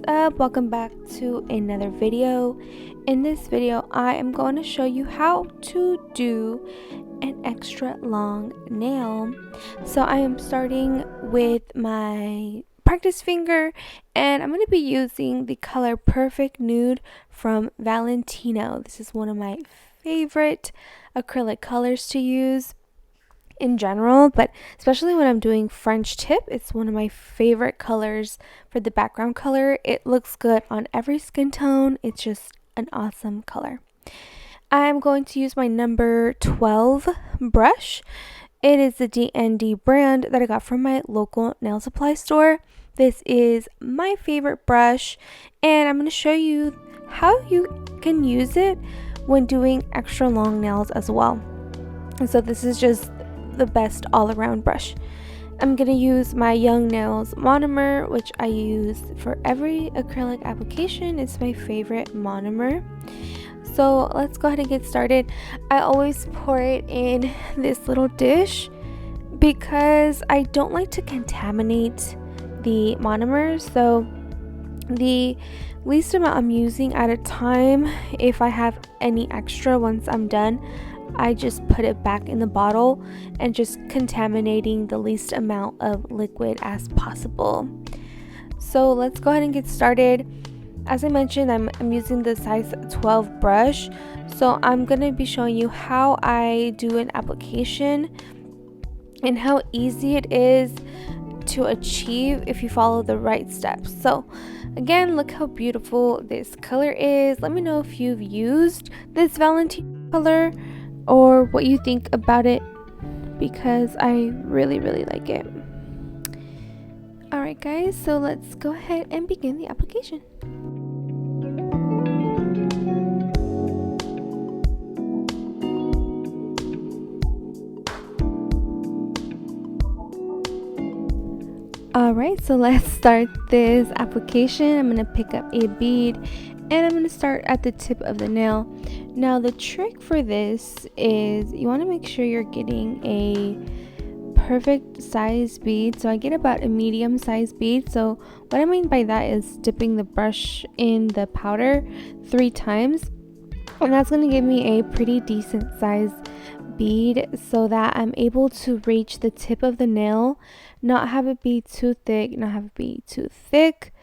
up? Welcome back to another video. In this video I am going to show you how to do an extra long nail. So I am starting with my practice finger, and I'm going to be using the color Perfect Nude from Valentino. This is one of my favorite acrylic colors to use in general, but especially when I'm doing French tip, it's one of my favorite colors for the background color. It looks good on every skin tone. It's just an awesome color. I'm going to use my number 12 brush. It is the D&D brand that I got from my local nail supply store. This is my favorite brush, and I'm going to show you how you can use it when doing extra long nails as well. And so this is just the best all-around brush. I'm gonna use my Young Nails monomer, which I use for every acrylic application. It's my favorite monomer. So let's go ahead and get started. I always pour it in this little dish because I don't like to contaminate the monomer. So the least amount I'm using at a time, if I have any extra once I'm done, I just put it back in the bottle and just contaminating the least amount of liquid as possible. So let's go ahead and get started. As I mentioned, I'm using the size 12 brush. So I'm going to be showing you how I do an application and how easy it is to achieve if you follow the right steps. So again, look how beautiful this color is. Let me know if you've used this Valentino color or what you think about it, because I really like it. Alright guys, so let's go ahead and begin the application. Alright, so let's start this application. I'm going to pick up a bead and I'm going to start at the tip of the nail. Now the trick for this is you want to make sure you're getting a perfect size bead. So I get about a medium size bead. So what I mean by that is dipping the brush in the powder 3 times, and that's going to give me a pretty decent size bead so that I'm able to reach the tip of the nail, not have it be too thick, not have it be too thick,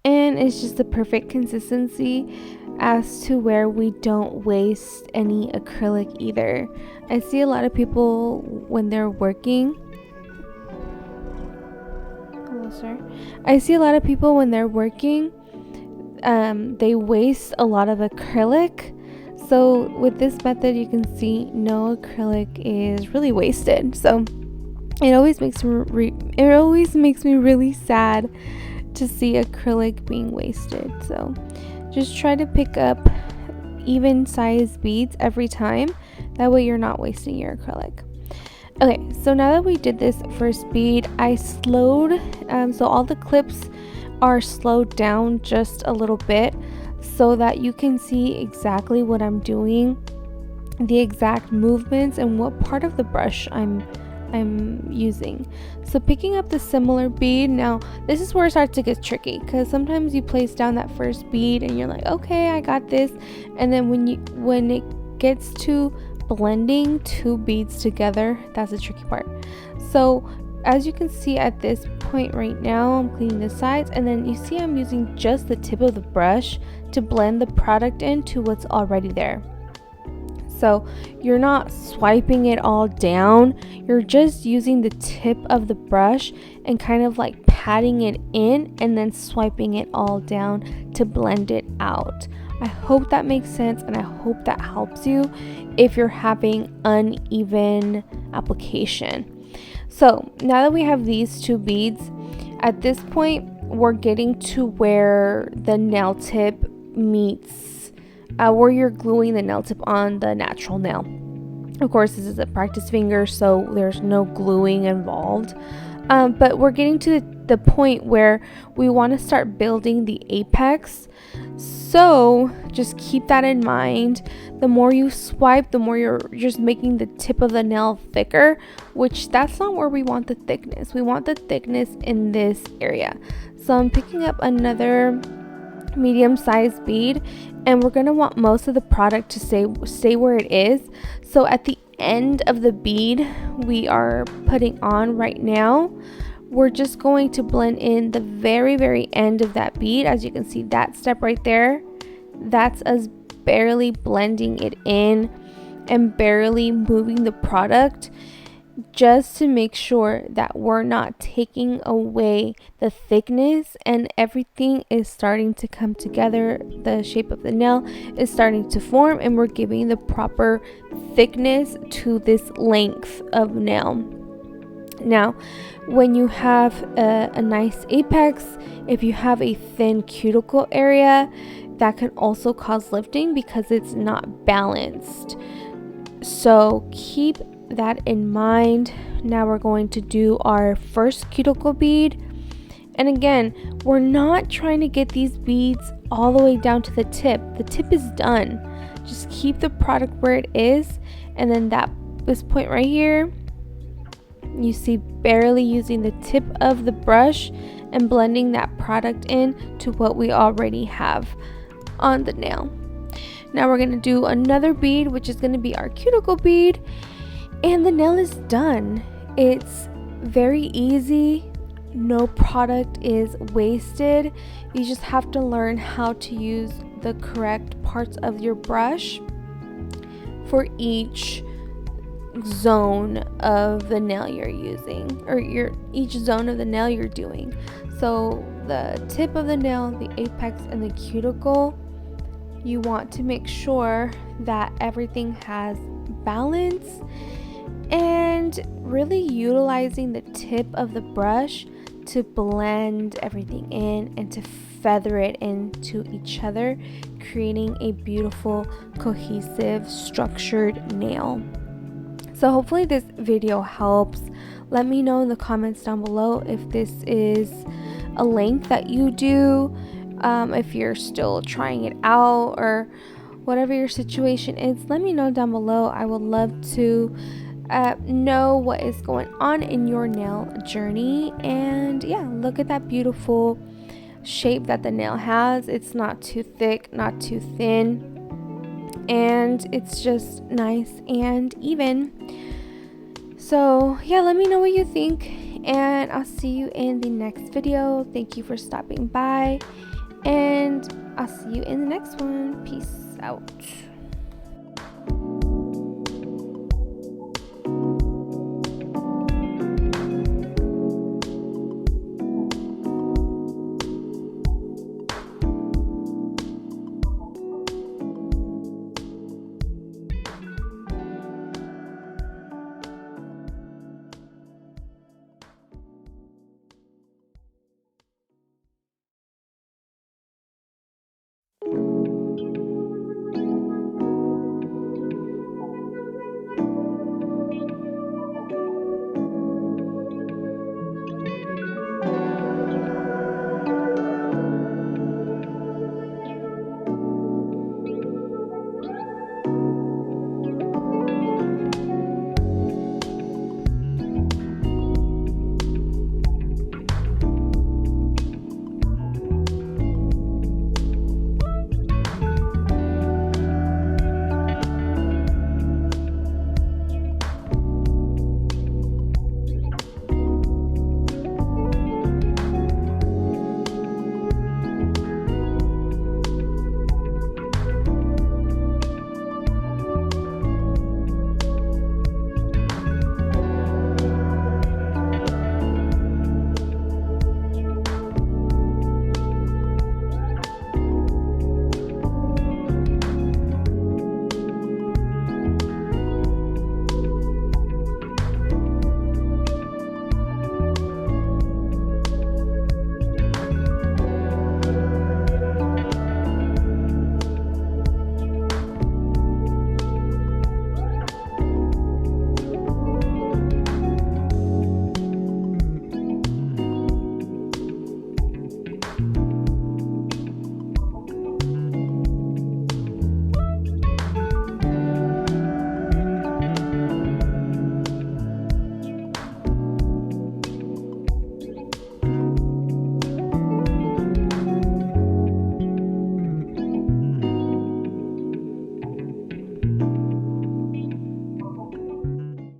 and it's just the perfect consistency as to where we don't waste any acrylic either. I see a lot of people when they're working. Hello, sir. I see a lot of people when they're working, they waste a lot of acrylic. So with this method, you can see no acrylic is really wasted. So it always makes me really sad to see acrylic being wasted. So just try to pick up even size beads every time. That way you're not wasting your acrylic. Okay, so now that we did this first bead, I slowed, so all the clips are slowed down just a little bit so that you can see exactly what I'm doing, the exact movements, and what part of the brush I'm using. So picking up the similar bead, now this is where it starts to get tricky, because sometimes you place down that first bead and you're like, okay, I got this, and then when it gets to blending 2 beads together, that's the tricky part. So as you can see at this point right now, I'm cleaning the sides, and then you see I'm using just the tip of the brush to blend the product into what's already there. So you're not swiping it all down, you're just using the tip of the brush and kind of like patting it in and then swiping it all down to blend it out. I hope that makes sense, and I hope that helps you if you're having uneven application. So now that we have these 2 beads, at this point we're getting to where the nail tip meets where you're gluing the nail tip on the natural nail. Of course, this is a practice finger, so there's no gluing involved, but we're getting to the point where we want to start building the apex So just keep that in mind. The more you swipe, the more you're just making the tip of the nail thicker, which that's not where we want the thickness. We want the thickness in this area. So I'm picking up another medium-sized bead, and we're going to want most of the product to stay where it is. So at the end of the bead we are putting on right now, we're just going to blend in the very end of that bead. As you can see, that step right there, that's us barely blending it in and barely moving the product, just to make sure that we're not taking away the thickness and everything is starting to come together. The shape of the nail is starting to form and we're giving the proper thickness to this length of nail. Now, when you have a nice apex, if you have a thin cuticle area, that can also cause lifting because it's not balanced. So keep that in mind. Now we're going to do our first cuticle bead, and again, we're not trying to get these beads all the way down to the tip. The tip is done. Just keep the product where it is, and then this point right here, you see, barely using the tip of the brush and blending that product in to what we already have on the nail. Now we're going to do another bead, which is going to be our cuticle bead, and the nail is done. It's very easy. No product is wasted. You just have to learn how to use the correct parts of your brush for each zone of the nail you're using, or each zone of the nail you're doing. So the tip of the nail, the apex, and the cuticle, you want to make sure that everything has balance and really utilizing the tip of the brush to blend everything in and to feather it into each other, creating a beautiful, cohesive, structured nail. So hopefully this video helps. Let me know in the comments down below if this is a length that you do, if you're still trying it out, or whatever your situation is. Let me know down below. I would love to know what is going on in your nail journey. And yeah, look at that beautiful shape that the nail has. It's not too thick, not too thin, and it's just nice and even. So yeah, let me know what you think, and I'll see you in the next video. Thank you for stopping by, and I'll see you in the next one. Peace out.